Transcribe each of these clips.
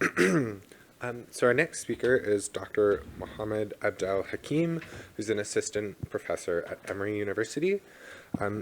So our next speaker is Dr. Mohamed Abdel Hakeem, who's an assistant professor at Emory University.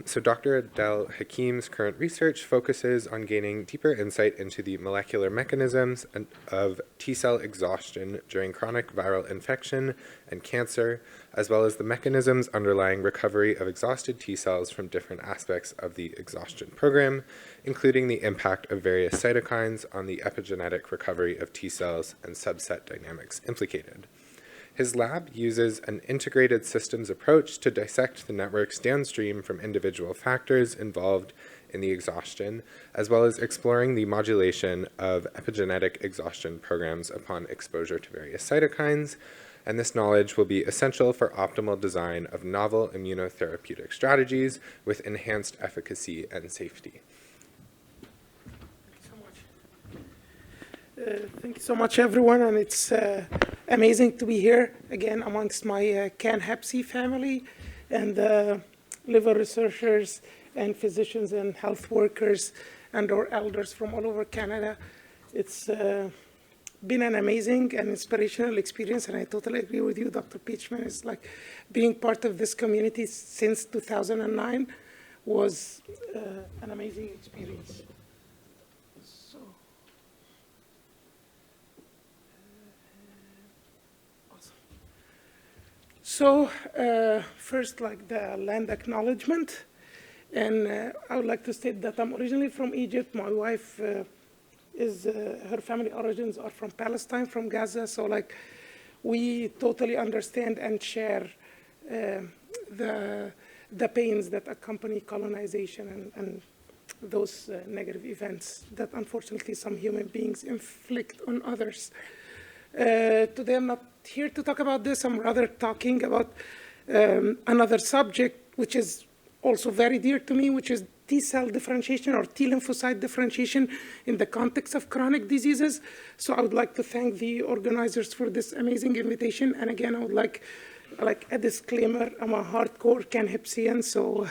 So Dr. Abdel Hakeem's current research focuses on gaining deeper insight into the molecular mechanisms of T-cell exhaustion during chronic viral infection and cancer, as well as the mechanisms underlying recovery of exhausted T-cells from different aspects of the exhaustion program, including the impact of various cytokines on the epigenetic recovery of T-cells and subset dynamics implicated. His lab uses an integrated systems approach to dissect the networks downstream from individual factors involved in the exhaustion, as well as exploring the modulation of epigenetic exhaustion programs upon exposure to various cytokines, and this knowledge will be essential for optimal design of novel immunotherapeutic strategies with enhanced efficacy and safety. Thank you so much, everyone, and it's amazing to be here again amongst my CAN Hep C family and liver researchers and physicians and health workers and our elders from all over Canada. It's been an amazing and inspirational experience, and I totally agree with you, Dr. Peachman. It's like being part of this community since 2009 was an amazing experience. So first, like the land acknowledgement, and I would like to state that I'm originally from Egypt. My wife her family origins are from Palestine, from Gaza. So like we totally understand and share the pains that accompany colonization and those negative events that unfortunately some human beings inflict on others. Today I'm not here to talk about this. I'm rather talking about another subject which is also very dear to me, which is T-cell differentiation or T lymphocyte differentiation in the context of chronic diseases. So I would like to thank the organizers for this amazing invitation. And again, I would like a disclaimer, I'm a hardcore CAN Hepsian, so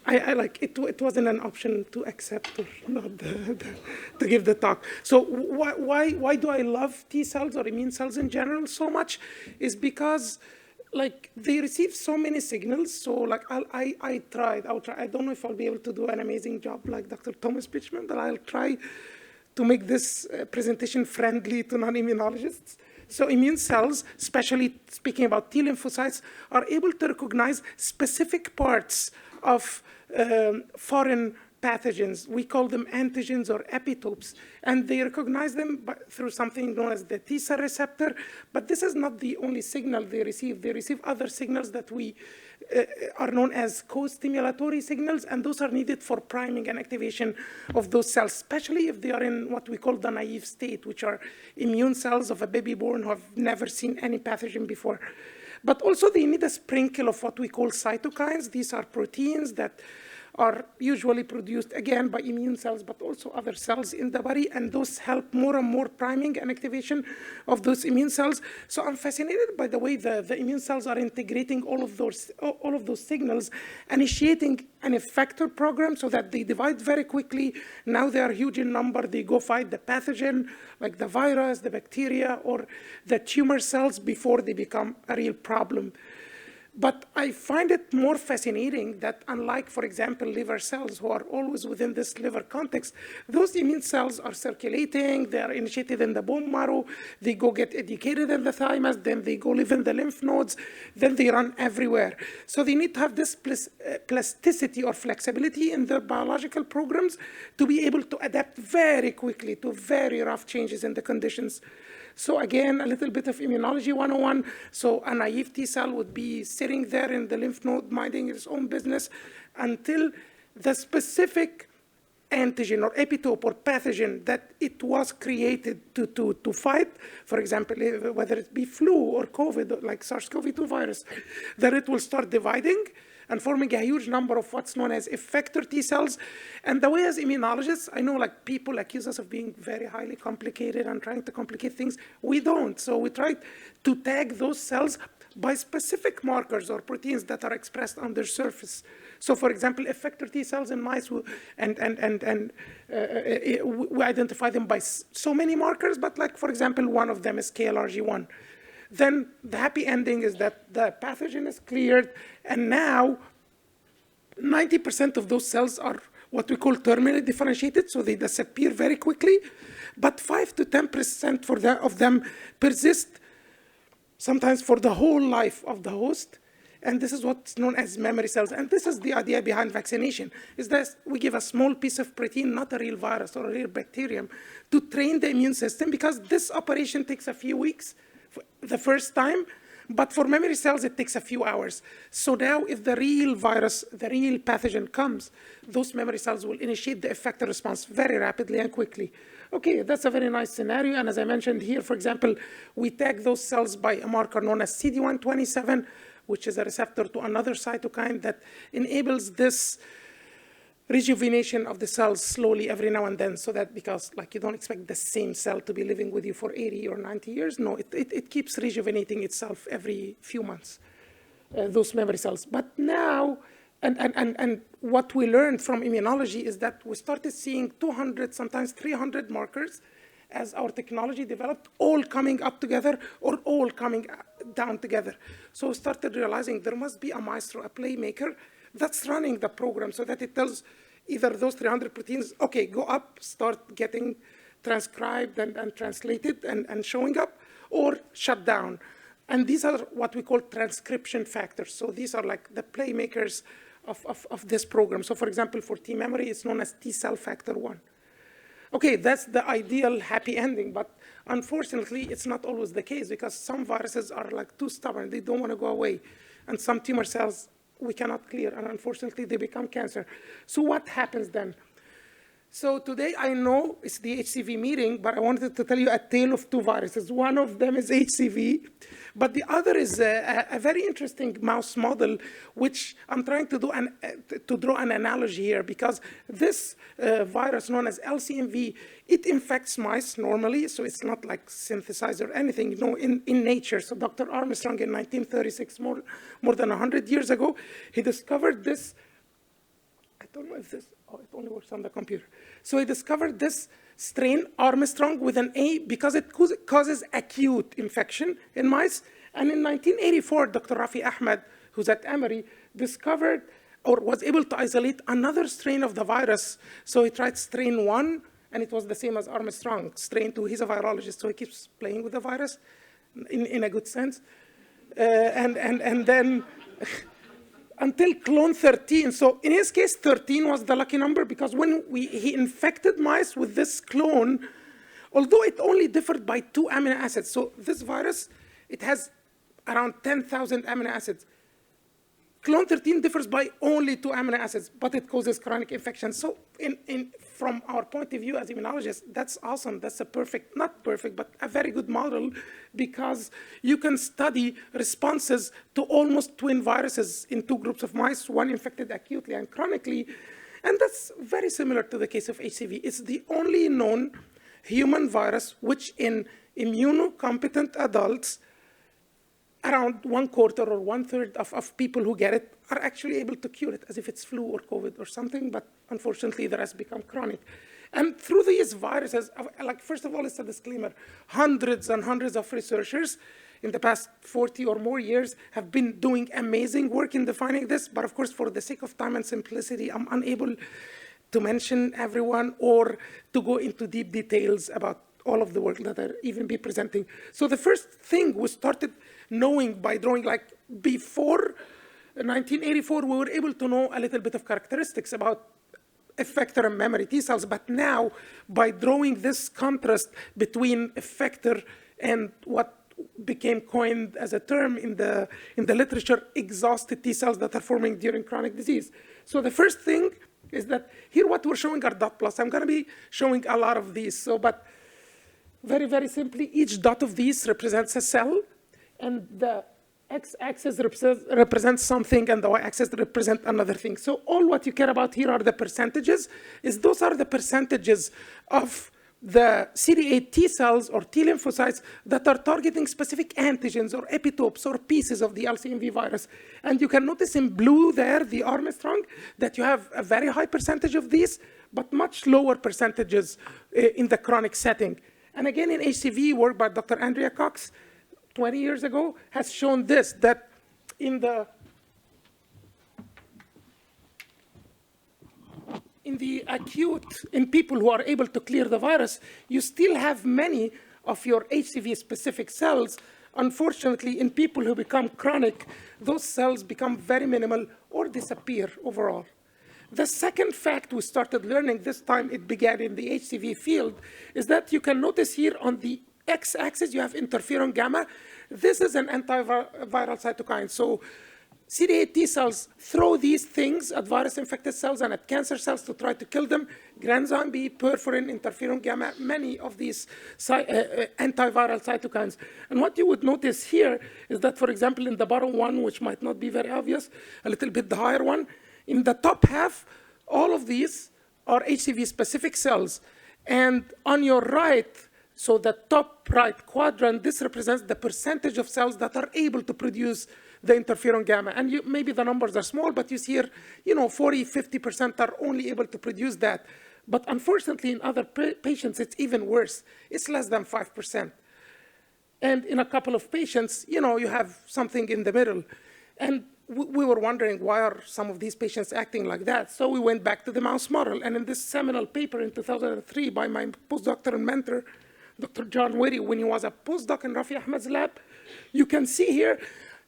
I like it wasn't an option to accept or not to give the talk. So why do I love T cells or immune cells in general so much? Is because like they receive so many signals. So like I'll try. I don't know if I'll be able to do an amazing job like Dr. Thomas Pitchman, but I'll try to make this presentation friendly to non-immunologists. So immune cells, especially speaking about T lymphocytes, are able to recognize specific parts of foreign pathogens. We call them antigens or epitopes, and they recognize them through something known as the T-cell receptor. But this is not the only signal they receive. They receive other signals that we are known as co-stimulatory signals, and those are needed for priming and activation of those cells, especially if they are in what we call the naive state, which are immune cells of a baby born who have never seen any pathogen before. But also they need a sprinkle of what we call cytokines. These are proteins that are usually produced, again, by immune cells, but also other cells in the body, and those help more and more priming and activation of those immune cells. So I'm fascinated by the way the immune cells are integrating all of those signals, initiating an effector program so that they divide very quickly. Now they are huge in number. They go fight the pathogen, like the virus, the bacteria, or the tumor cells before they become a real problem. But I find it more fascinating that unlike, for example, liver cells, who are always within this liver context, those immune cells are circulating, they are initiated in the bone marrow, they go get educated in the thymus, then they go live in the lymph nodes, then they run everywhere. So they need to have this plasticity or flexibility in their biological programs to be able to adapt very quickly to very rough changes in the conditions. So again, a little bit of immunology 101. So a naive T cell would be sitting there in the lymph node minding its own business until the specific antigen or epitope or pathogen that it was created to fight, for example, whether it be flu or COVID, like SARS-CoV-2 virus, that it will start dividing and forming a huge number of what's known as effector T cells. And the way as immunologists, I know like people accuse us of being very highly complicated and trying to complicate things. We don't. So we try to tag those cells by specific markers or proteins that are expressed on their surface. So, for example, effector T cells in mice, we identify them by so many markers, but like, for example, one of them is KLRG1. Then the happy ending is that the pathogen is cleared, and now 90% of those cells are what we call terminally differentiated, so they disappear very quickly, but 5 to 10% of them persist sometimes for the whole life of the host. And this is what's known as memory cells. And this is the idea behind vaccination, is that we give a small piece of protein, not a real virus or a real bacterium, to train the immune system, because this operation takes a few weeks the first time, but for memory cells, it takes a few hours. So now if the real virus, the real pathogen comes, those memory cells will initiate the effector response very rapidly and quickly. Okay, that's a very nice scenario. And as I mentioned here, for example, we tag those cells by a marker known as CD127, which is a receptor to another cytokine that enables this rejuvenation of the cells slowly every now and then, so that, because like you don't expect the same cell to be living with you for 80 or 90 years. No, it keeps rejuvenating itself every few months, those memory cells. But now, and what we learned from immunology is that we started seeing 200, sometimes 300 markers as our technology developed, all coming up together or all coming down together. So we started realizing there must be a maestro, a playmaker, that's running the program, so that it tells either those 300 proteins, okay, go up, start getting transcribed and translated and showing up, or shut down. And these are what we call transcription factors. So these are like the playmakers of this program. So for example, for T memory, it's known as T cell factor 1. Okay, that's the ideal happy ending, but unfortunately, it's not always the case, because some viruses are like too stubborn. They don't want to go away. And some tumor cells we cannot clear, and unfortunately, they become cancer. So what happens then? So today, I know it's the HCV meeting, but I wanted to tell you a tale of two viruses. One of them is HCV, but the other is a very interesting mouse model, which I'm trying to do to draw an analogy here, because this virus known as LCMV, it infects mice normally, so it's not like synthesized or anything, in nature. So Dr. Armstrong in 1936, more than 100 years ago, he discovered this. I don't know if this, it only works on the computer. So he discovered this strain, Armstrong with an A, because it causes acute infection in mice. And in 1984, Dr. Rafi Ahmed, who's at Emory, discovered or was able to isolate another strain of the virus. So he tried strain 1, and it was the same as Armstrong. Strain 2, he's a virologist, so he keeps playing with the virus in a good sense. And then until clone 13. So in his case, 13 was the lucky number, because when he infected mice with this clone, although it only differed by 2 amino acids. So this virus, it has around 10,000 amino acids. Clone 13 differs by only 2 amino acids, but it causes chronic infection. So from our point of view as immunologists, that's awesome. That's a perfect, not perfect, but a very good model, because you can study responses to almost twin viruses in 2 groups of mice, one infected acutely and chronically. And that's very similar to the case of HCV. It's the only known human virus which in immunocompetent adults, around 1/4 or 1/3 of people who get it are actually able to cure it, as if it's flu or COVID or something, but unfortunately, the rest become chronic. And through these viruses, like, first of all, it's a disclaimer, hundreds and hundreds of researchers in the past 40 or more years have been doing amazing work in defining this, but of course, for the sake of time and simplicity, I'm unable to mention everyone or to go into deep details about all of the work that I'll even be presenting. So the first thing we started knowing by drawing, like before 1984, we were able to know a little bit of characteristics about effector and memory T cells, but now by drawing this contrast between effector and what became coined as a term in the literature, exhausted T cells that are forming during chronic disease. So the first thing is that here what we're showing are dot plots. I'm going to be showing a lot of these, but very, very simply, each dot of these represents a cell, and the x-axis represents something and the y-axis represents another thing. So all what you care about here are the percentages. Those are the percentages of the CD8 T cells or T lymphocytes that are targeting specific antigens or epitopes or pieces of the LCMV virus. And you can notice in blue there, the Armstrong, that you have a very high percentage of these, but much lower percentages in the chronic setting. And again, in HCV, work by Dr. Andrea Cox 20 years ago has shown this, that in the acute, in people who are able to clear the virus, you still have many of your HCV-specific cells. Unfortunately, in people who become chronic, those cells become very minimal or disappear overall. The second fact we started learning, this time it began in the HCV field, is that you can notice here on the x-axis, you have interferon gamma. This is an antiviral cytokine. So CD8 T cells throw these things at virus-infected cells and at cancer cells to try to kill them. Granzyme B, perforin, interferon gamma, many of these antiviral cytokines. And what you would notice here is that, for example, in the bottom one, which might not be very obvious, a little bit the higher one, in the top half, all of these are HCV-specific cells. And on your right, so the top right quadrant, this represents the percentage of cells that are able to produce the interferon gamma. And maybe the numbers are small, but you see here, 40, 50% are only able to produce that. But unfortunately, in other patients, it's even worse. It's less than 5%. And in a couple of patients, you have something in the middle. And we were wondering, why are some of these patients acting like that? So we went back to the mouse model. And in this seminal paper in 2003 by my postdoctoral mentor, Dr. John Whitty, when he was a postdoc in Rafi Ahmed's lab, you can see here,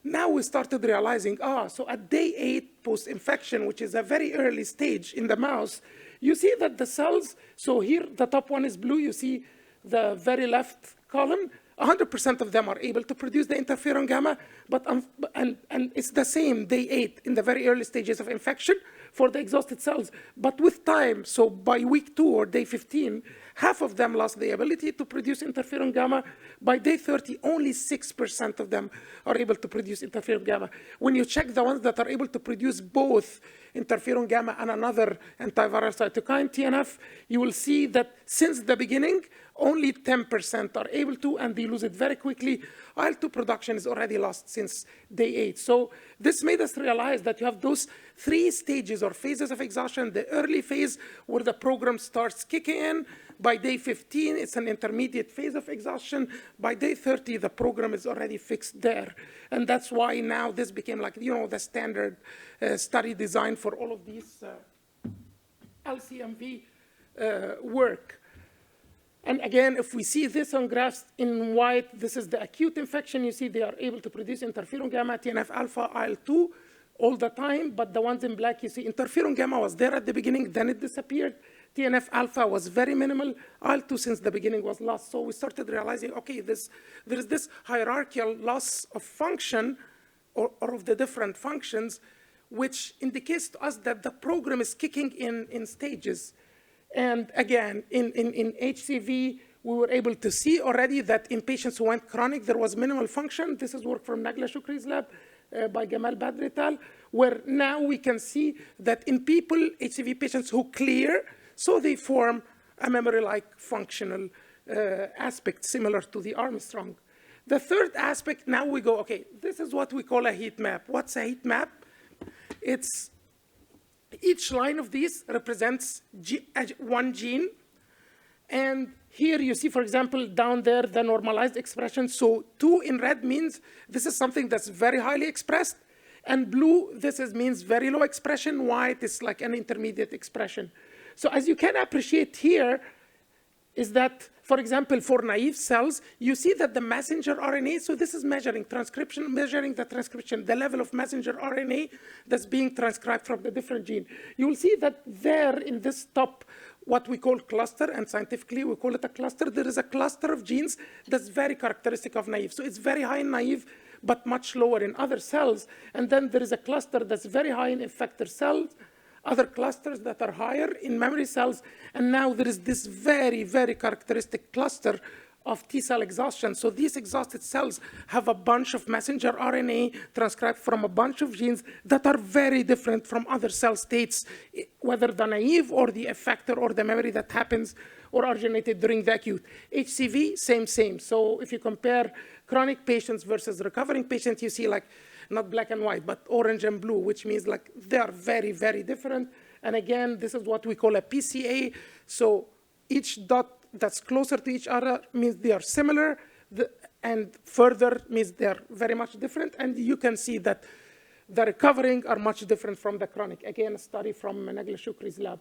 now we started realizing, so at day 8 post-infection, which is a very early stage in the mouse, you see that the cells, so here the top one is blue, you see the very left column, 100% of them are able to produce the interferon gamma, but and it's the same day 8 in the very early stages of infection for the exhausted cells. But with time, so by week 2 or day 15, half of them lost the ability to produce interferon gamma. By day 30, only 6% of them are able to produce interferon gamma. When you check the ones that are able to produce both interferon gamma and another antiviral cytokine, TNF, you will see that since the beginning, only 10% are able to, and they lose it very quickly. IL-2 production is already lost since day 8. So this made us realize that you have those 3 stages or phases of exhaustion. The early phase where the program starts kicking in. By day 15, it's an intermediate phase of exhaustion. By day 30, the program is already fixed there. And that's why now this became like, the standard study design for all of these LCMV work. And again, if we see this on graphs in white, this is the acute infection. You see they are able to produce interferon gamma, TNF alpha, IL-2 all the time. But the ones in black, you see interferon gamma was there at the beginning, then it disappeared. TNF alpha was very minimal. IL-2 since the beginning was lost. So we started realizing, okay, there is this hierarchical loss of function or of the different functions, which indicates to us that the program is kicking in stages. And again, in HCV, we were able to see already that in patients who went chronic, there was minimal function. This is work from Nagla Shukri's lab by Gamal Badr et al., where now we can see that in people, HCV patients who clear, so they form a memory-like functional aspect similar to the Armstrong. The third aspect, now we go, okay, this is what we call a heat map. What's a heat map? It's each line of these represents one gene. And here you see, for example, down there, the normalized expression. So 2 in red means this is something that's very highly expressed. And blue, means very low expression. White is like an intermediate expression. So as you can appreciate here, is that, for example, for naive cells, you see that the messenger RNA, so this is measuring transcription, measuring the transcription, the level of messenger RNA that's being transcribed from the different gene. You will see that there in this top, what we call cluster, and scientifically we call it a cluster, there is a cluster of genes that's very characteristic of naive. So it's very high in naive, but much lower in other cells. And then there is a cluster that's very high in effector cells, other clusters that are higher in memory cells, and now there is this very, very characteristic cluster of T-cell exhaustion. So these exhausted cells have a bunch of messenger RNA transcribed from a bunch of genes that are very different from other cell states, whether the naive or the effector or the memory that happens or originated during the acute. HCV, same. So if you compare chronic patients versus recovering patients, you see like not black and white, but orange and blue, which means like they are very, very different. And again, this is what we call a PCA. So each dot that's closer to each other means they are similar, and further means they're very much different. And you can see that the recovering are much different from the chronic. Again, a study from Nagla Shukri's lab.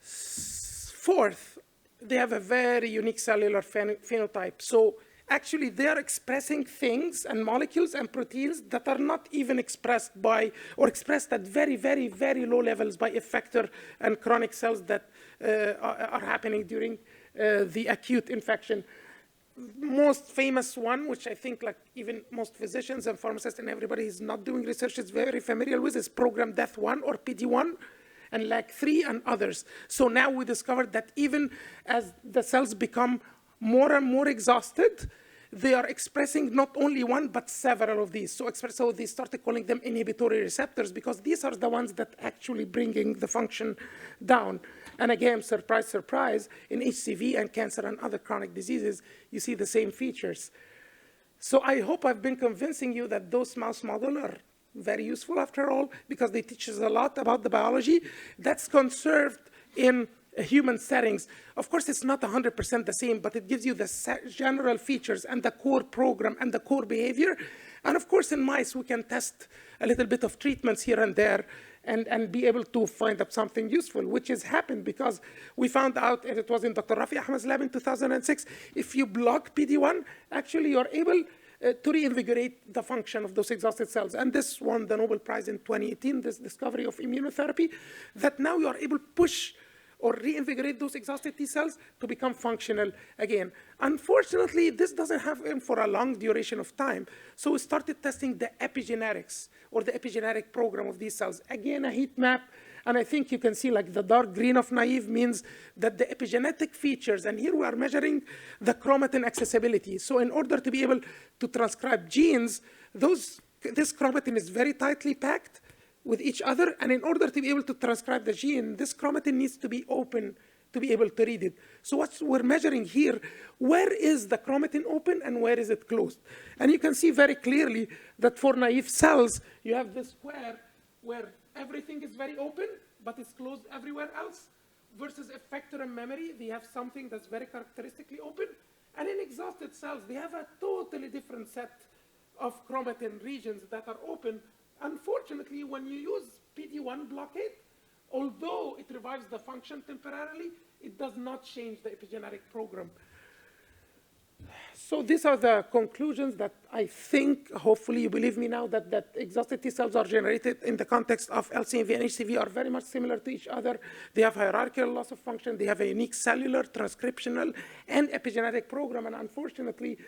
Fourth, they have a very unique cellular phenotype. So actually, they are expressing things and molecules and proteins that are not even expressed by, or expressed at very, very, very low levels by effector and chronic cells that are happening during the acute infection. Most famous one, which I think like even most physicians and pharmacists and everybody is not doing research is very familiar with, is program death 1 or PD1 and LAG3 and others. So now we discovered that even as the cells become more and more exhausted, they are expressing not only one, but several of these. So they started calling them inhibitory receptors because these are the ones that actually bringing the function down. And again, surprise, surprise, in HCV and cancer and other chronic diseases, you see the same features. So I hope I've been convincing you that those mouse models are very useful after all, because they teach us a lot about the biology that's conserved in human settings. Of course, it's not 100% the same, but it gives you the general features and the core program and the core behavior. And of course, in mice, we can test a little bit of treatments here and there and be able to find out something useful, which has happened because we found out, and it was in Dr. Rafi Ahmed's lab in 2006, if you block PD1, actually you're able to reinvigorate the function of those exhausted cells. And this won the Nobel Prize in 2018, this discovery of immunotherapy, that now you are able to push or reinvigorate those exhausted T cells to become functional again. Unfortunately, this doesn't happen for a long duration of time. So we started testing the epigenetics or the epigenetic program of these cells. Again, a heat map. And I think you can see like the dark green of naive means that the epigenetic features, and here we are measuring the chromatin accessibility. So in order to be able to transcribe genes, this chromatin is very tightly packed with each other, and in order to be able to transcribe the gene, this chromatin needs to be open to be able to read it. So what we're measuring here, where is the chromatin open and where is it closed? And you can see very clearly that for naive cells, you have this square where everything is very open, but it's closed everywhere else, versus effector and memory, they have something that's very characteristically open. And in exhausted cells, they have a totally different set of chromatin regions that are open. Unfortunately, when you use PD1 blockade, although it revives the function temporarily, it does not change the epigenetic program. So these are the conclusions that I think, hopefully you believe me now, that exhausted T cells are generated in the context of LCMV and HCV are very much similar to each other. They have hierarchical loss of function. They have a unique cellular, transcriptional, and epigenetic program. And unfortunately,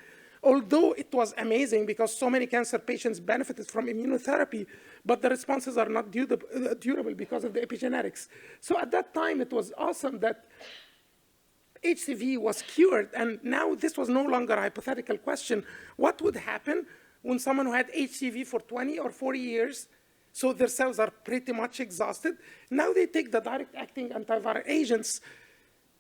although it was amazing because so many cancer patients benefited from immunotherapy, but the responses are not durable because of the epigenetics. So at that time, it was awesome that HCV was cured, and now this was no longer a hypothetical question. What would happen when someone who had HCV for 20 or 40 years, so their cells are pretty much exhausted, now they take the direct-acting antiviral agents,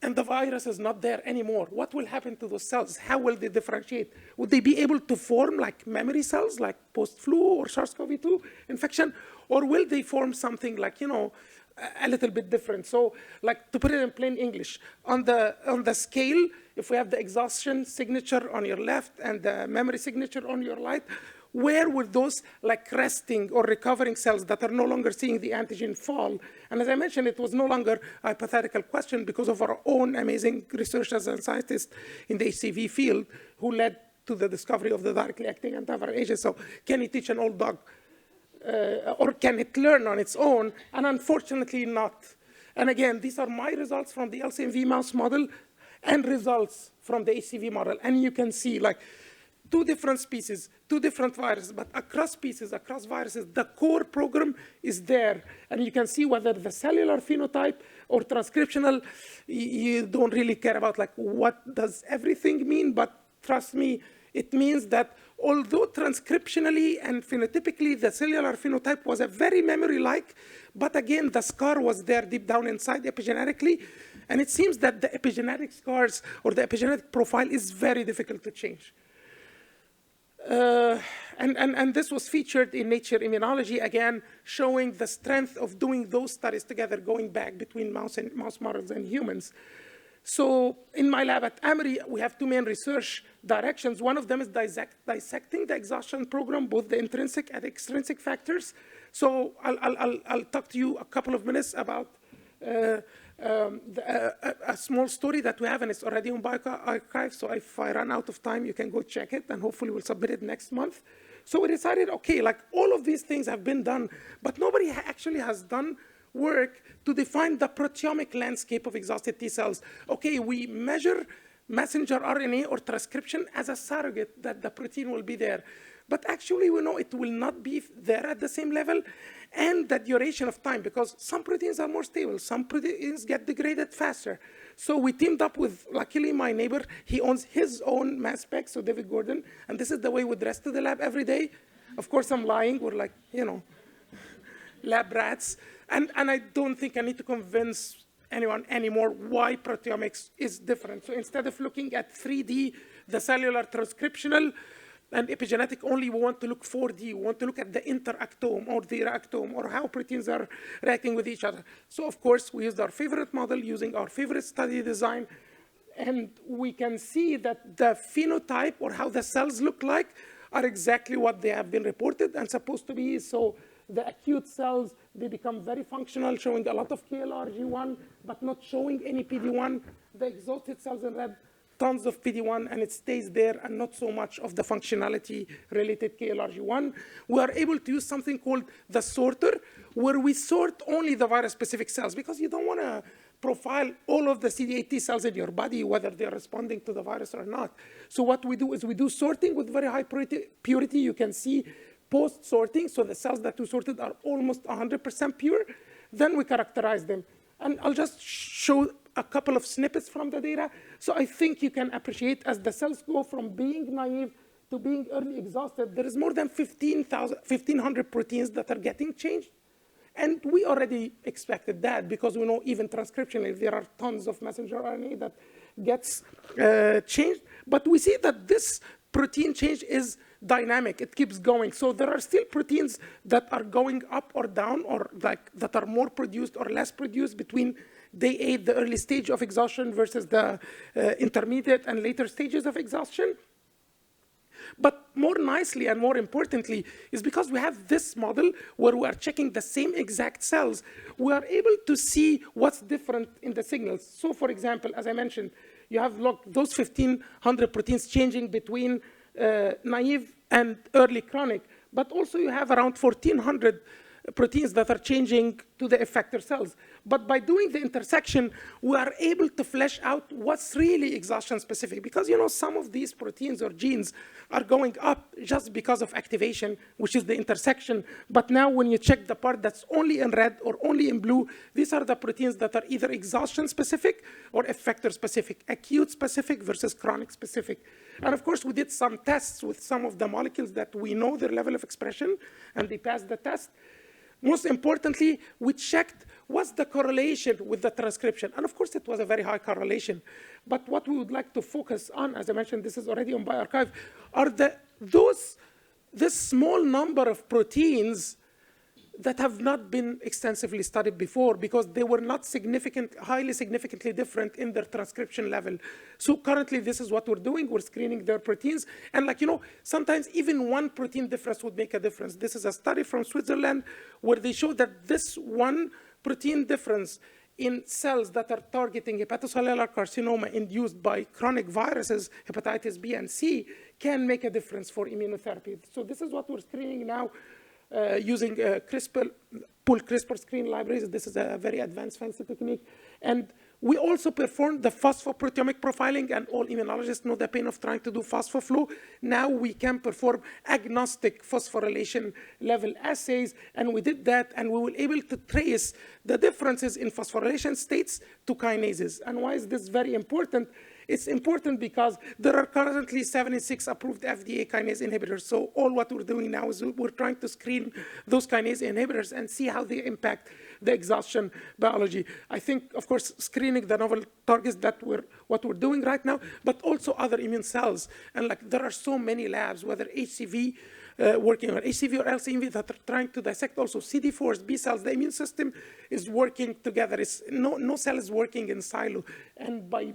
and the virus is not there anymore. What will happen to those cells? How will they differentiate? Would they be able to form like memory cells, like post-flu or SARS-CoV-2 infection? Or will they form something like, a little bit different? So like to put it in plain English, on the scale, if we have the exhaustion signature on your left and the memory signature on your right, where would those like resting or recovering cells that are no longer seeing the antigen fall? And as I mentioned, it was no longer a hypothetical question because of our own amazing researchers and scientists in the HCV field who led to the discovery of the directly acting antiviral agent. So can you teach an old dog or can it learn on its own? And unfortunately not. And again, these are my results from the LCMV mouse model and results from the HCV model. And you can see like two different species, two different viruses, but across species, across viruses, the core program is there. And you can see whether the cellular phenotype or transcriptional, you don't really care about like what does everything mean, but trust me, it means that although transcriptionally and phenotypically the cellular phenotype was a very memory-like, but again, the scar was there deep down inside epigenetically, and it seems that the epigenetic scars or the epigenetic profile is very difficult to change. And this was featured in Nature Immunology, again, showing the strength of doing those studies together, going back between mouse models and humans. So in my lab at Emory, we have two main research directions. One of them is dissecting the exhaustion program, both the intrinsic and extrinsic factors. So I'll talk to you a couple of minutes about a small story that we have, and it's already on bioarchive. So if I run out of time, you can go check it, and hopefully we'll submit it next month. So we decided, okay, like all of these things have been done, but nobody actually has done work to define the proteomic landscape of exhausted T cells. Okay, we measure messenger RNA or transcription as a surrogate that the protein will be there. But actually, we know it will not be there at the same level, and the duration of time, because some proteins are more stable, some proteins get degraded faster. So we teamed up with, luckily, my neighbor. He owns his own mass spec, so David Gordon, and this is the way we dress to the lab every day. Of course, I'm lying. We're like, you know, lab rats. And I don't think I need to convince anyone anymore why proteomics is different. So instead of looking at 3D, the cellular transcriptional and epigenetic only, we want to look 4D. We want to look at the interactome or the reactome or how proteins are reacting with each other. So of course, we used our favorite model using our favorite study design. And we can see that the phenotype or how the cells look like are exactly what they have been reported and supposed to be. So the acute cells, they become very functional, showing a lot of KLRG1, but not showing any PD1. The exhausted cells in red, tons of PD1, and it stays there, and not so much of the functionality-related KLRG1. We are able to use something called the sorter, where we sort only the virus-specific cells, because you don't want to profile all of the CD8 T cells in your body, whether they're responding to the virus or not. So what we do is we do sorting with very high purity. You can see post-sorting, so the cells that we sorted are almost 100% pure. Then we characterize them. And I'll just show a couple of snippets from the data. So I think you can appreciate as the cells go from being naive to being early exhausted, there is more than 1,500 proteins that are getting changed. And we already expected that because we know even transcriptionally, there are tons of messenger RNA that gets changed. But we see that this protein change is dynamic. It keeps going. So there are still proteins that are going up or down, or like that are more produced or less produced between day 8, the early stage of exhaustion, versus the intermediate and later stages of exhaustion. But more nicely and more importantly is because we have this model where we are checking the same exact cells, we are able to see what's different in the signals. So for example, as I mentioned, you have those 1,500 proteins changing between naive and early chronic, but also you have around 1,400 proteins that are changing to the effector cells. But by doing the intersection, we are able to flesh out what's really exhaustion specific, because you know some of these proteins or genes are going up just because of activation, which is the intersection. But now when you check the part that's only in red or only in blue, these are the proteins that are either exhaustion specific or effector specific, acute specific versus chronic specific. And of course, we did some tests with some of the molecules that we know their level of expression, and they passed the test. Most importantly, we checked what's the correlation with the transcription. And of course, it was a very high correlation. But what we would like to focus on, as I mentioned, this is already on bioarchive, are this small number of proteins that have not been extensively studied before because they were not highly significantly different in their transcription level. So currently, this is what we're doing. We're screening their proteins. And like, you know, sometimes even one protein difference would make a difference. This is a study from Switzerland where they show that this one protein difference in cells that are targeting hepatocellular carcinoma induced by chronic viruses, hepatitis B and C, can make a difference for immunotherapy. So this is what we're screening now. Using pull CRISPR screen libraries. This is a very advanced fancy technique. And We also performed the phosphoproteomic profiling, and all immunologists know the pain of trying to do phosphoflow. Now we can perform agnostic phosphorylation level assays, and we did that, and we were able to trace the differences in phosphorylation states to kinases. And why is this very important? It's important because there are currently 76 approved FDA kinase inhibitors. So all what we're doing now is we're trying to screen those kinase inhibitors and see how they impact the exhaustion biology. I think, of course, screening the novel targets what we're doing right now, but also other immune cells. And like there are so many labs, whether HCV, working on HCV or LCMV, that are trying to dissect also CD4s, B cells. The immune system is working together. No cell is working in silo. And by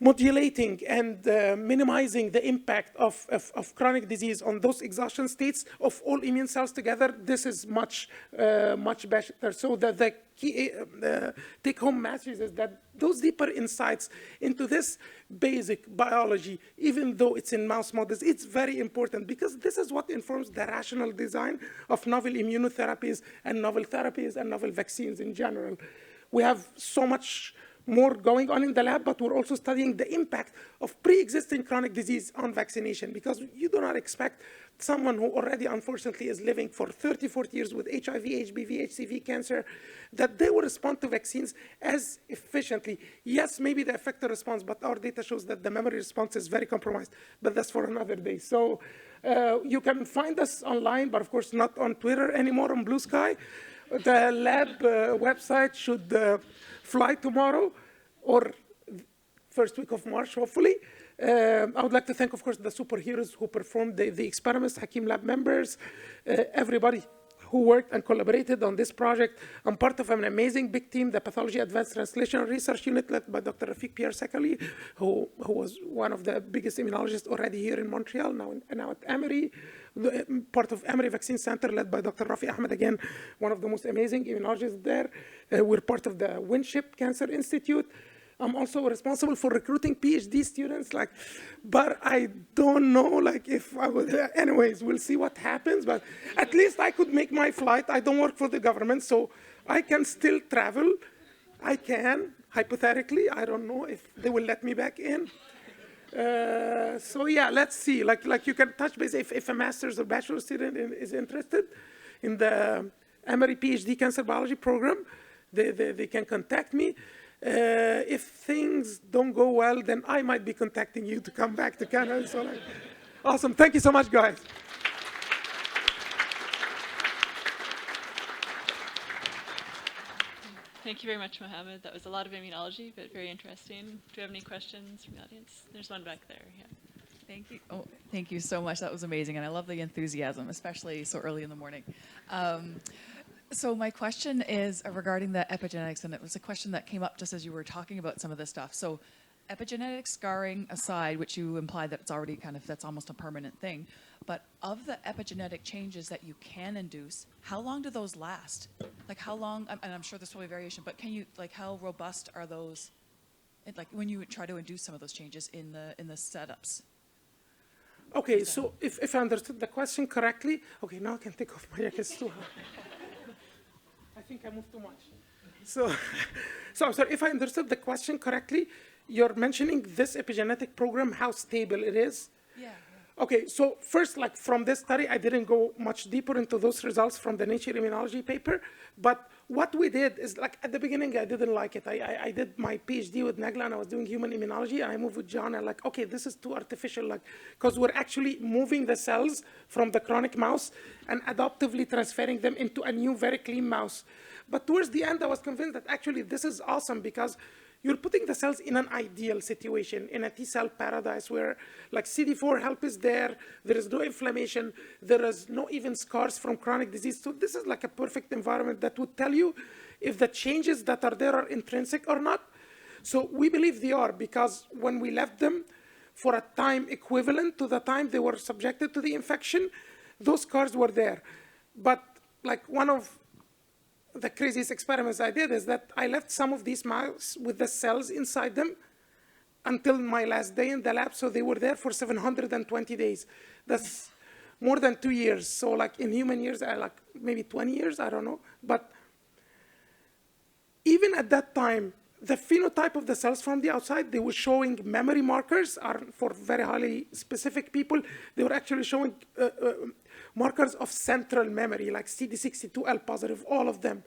modulating and minimizing the impact of chronic disease on those exhaustion states of all immune cells together, this is much better. So the key take-home message is that those deeper insights into this basic biology, even though it's in mouse models, it's very important because this is what informs the rational design of novel immunotherapies and novel therapies and novel vaccines in general. We have so much more going on in the lab, but we're also studying the impact of pre-existing chronic disease on vaccination, because you do not expect someone who already, unfortunately, is living for 30, 40 years with HIV, HBV, HCV cancer, that they will respond to vaccines as efficiently. Yes, maybe the effector response, but our data shows that the memory response is very compromised, but that's for another day. So you can find us online, but of course not on Twitter anymore, on Blue Sky. The lab website should fly tomorrow or first week of March, hopefully. I would like to thank, of course, the superheroes who performed the experiments, Hakeem lab members, everybody who worked and collaborated on this project. I'm part of an amazing big team, the Pathology Advanced Translational Research Unit led by Dr. Rafik Pierre-Sekali, who was one of the biggest immunologists already here in Montreal, now at Emory. Part of Emory Vaccine Center led by Dr. Rafi Ahmed, again, one of the most amazing immunologists there. We're part of the Winship Cancer Institute. I'm also responsible for recruiting PhD students, but I don't know, if I would, anyways, we'll see what happens, but at least I could make my flight. I don't work for the government, so I can still travel. I can, hypothetically. I don't know if they will let me back in. So yeah, let's see. Like you can touch base if a master's or bachelor student is interested in the Emory PhD Cancer Biology program, they can contact me. If things don't go well, then I might be contacting you to come back to Canada. So awesome. Thank you so much, guys. Thank you very much, Mohamed. That was a lot of immunology, but very interesting. Do we have any questions from the audience? There's one back there. Yeah. Thank you. Oh, thank you so much. That was amazing, and I love the enthusiasm, especially so early in the morning. So my question is regarding the epigenetics, and it was a question that came up just as you were talking about some of this stuff. So epigenetic scarring aside, which you implied that it's already that's almost a permanent thing, but of the epigenetic changes that you can induce, how long do those last? How long, and I'm sure there's probably variation, but can you, how robust are those, when you try to induce some of those changes in the setups? Okay, so if I understood the question correctly, okay, now I can take off my jacket. It's too hot. I think I moved too much. So I'm sorry, if I understood the question correctly, you're mentioning this epigenetic program, how stable it is? Yeah. Okay, so first, from this study, I didn't go much deeper into those results from the Nature Immunology paper, but what we did is, at the beginning, I didn't like it. I did my PhD with Nagla, and I was doing human immunology, and I moved with John, and okay, this is too artificial, because we're actually moving the cells from the chronic mouse and adoptively transferring them into a new, very clean mouse. But towards the end, I was convinced that actually this is awesome, because you're putting the cells in an ideal situation, in a T-cell paradise where CD4 help is there is no inflammation, there is no even scars from chronic disease. So this is a perfect environment that would tell you if the changes that are there are intrinsic or not. So we believe they are, because when we left them for a time equivalent to the time they were subjected to the infection, those scars were there. But one of the craziest experiments I did is that I left some of these mice with the cells inside them until my last day in the lab, so they were there for 720 days. That's more than 2 years. So in human years, maybe 20 years, I don't know. But even at that time, the phenotype of the cells from the outside, they were showing memory markers are for very highly specific people. They were actually showing markers of central memory, like CD62L positive, all of them.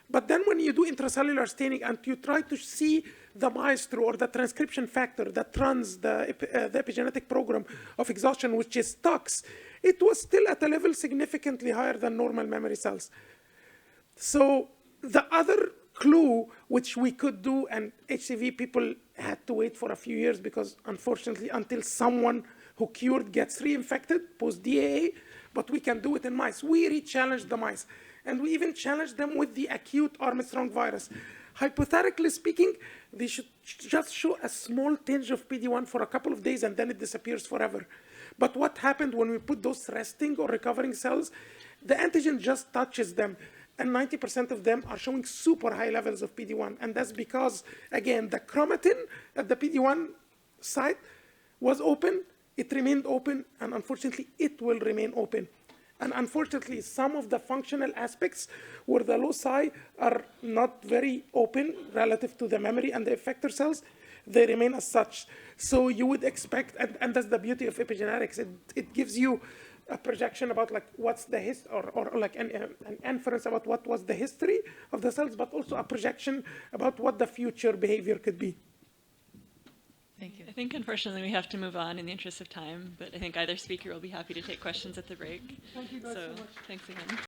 But then when you do intracellular staining and you try to see the maestro or the transcription factor that runs the epigenetic program of exhaustion, which is TOX, it was still at a level significantly higher than normal memory cells. So the other clue which we could do, and HCV people had to wait for a few years because unfortunately until someone who cured gets reinfected post-DAA, but we can do it in mice. We re-challenged the mice. And we even challenged them with the acute Armstrong virus. Hypothetically speaking, they should just show a small tinge of PD-1 for a couple of days and then it disappears forever. But what happened when we put those resting or recovering cells, the antigen just touches them. And 90% of them are showing super high levels of PD-1. And that's because, again, the chromatin at the PD-1 site was open, it remained open, and unfortunately, it will remain open. And unfortunately, some of the functional aspects where the loci are not very open relative to the memory and the effector cells, they remain as such. So you would expect, and that's the beauty of epigenetics, it gives you a projection about like what's the history, or like an inference about what was the history of the cells, but also a projection about what the future behavior could be. Thank you. I think unfortunately we have to move on in the interest of time, but I think either speaker will be happy to take questions at the break. Thank you guys so much. Thanks again.